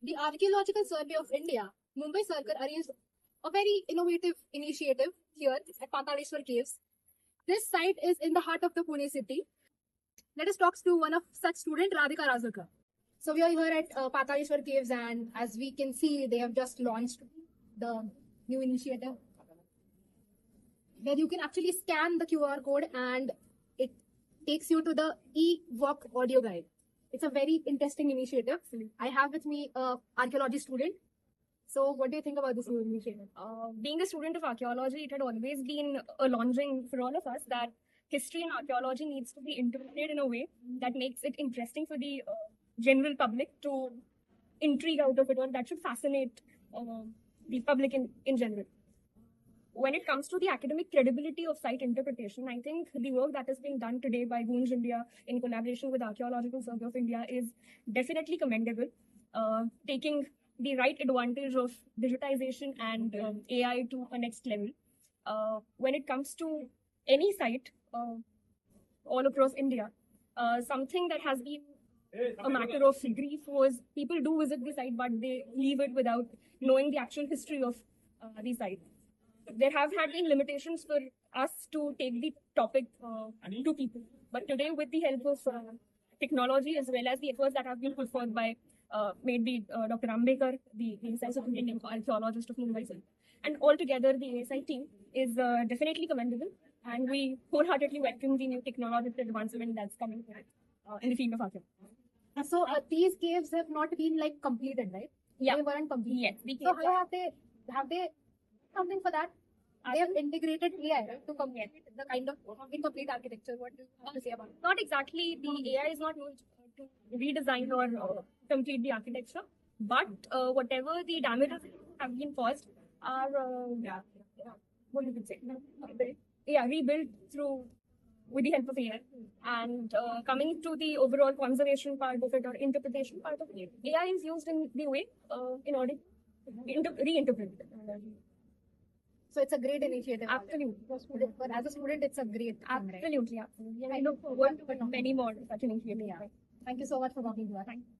The Archaeological Survey of India, Mumbai Circle, arranged a very innovative initiative here at Pataleshwar Caves. This site is in the heart of the Pune city. Let us talk to one of such student, Radhika Razurkar. So we are here at Pataleshwar Caves, and as we can see, they have just launched the new initiative where you can actually scan the QR code and it takes you to the e-walk audio guide. It's a very interesting initiative. I have with me a archaeology student. So what do you think about this new initiative? Being a student of archaeology, it had always been a longing for all of us that history and archaeology needs to be integrated in a way that makes it interesting for the general public to intrigue out of it, or that should fascinate the public in general. When it comes to the academic credibility of site interpretation, I think the work that is being done today by Goonj India in collaboration with Archaeological Survey of India is definitely commendable, taking the right advantage of digitization and AI to a next level. When it comes to any site all across India, something that has been a matter of grief was people do visit the site, but they leave it without knowing the actual history of the site. There have had been limitations for us to take the topic to people. But today, with the help of technology as well as the efforts that have been put forth by maybe Dr. Ambekar, the ASI Superintendent Archaeologist of Mumbai, and altogether the ASI team is definitely commendable. And we wholeheartedly welcome the new technological advancement that's coming in the field of archaeology. So these caves have not been like completed, right? Yeah. They weren't completed. Yes. So how have they something for that? They have integrated AI to complete the kind of incomplete architecture. What do you have to say about it? Not exactly. The AI is not used to redesign or complete the architecture, but whatever the damages have been caused are what you could say, rebuilt through with the help of AI. And coming to the overall conservation part of it or interpretation part of it, AI is used in the way in order to reinterpret it. So it's a great initiative. Absolutely. But as a student, it's a great thing, right? Absolutely. And I look forward to many more such initiatives. Thank you so much for talking to us. Thank you.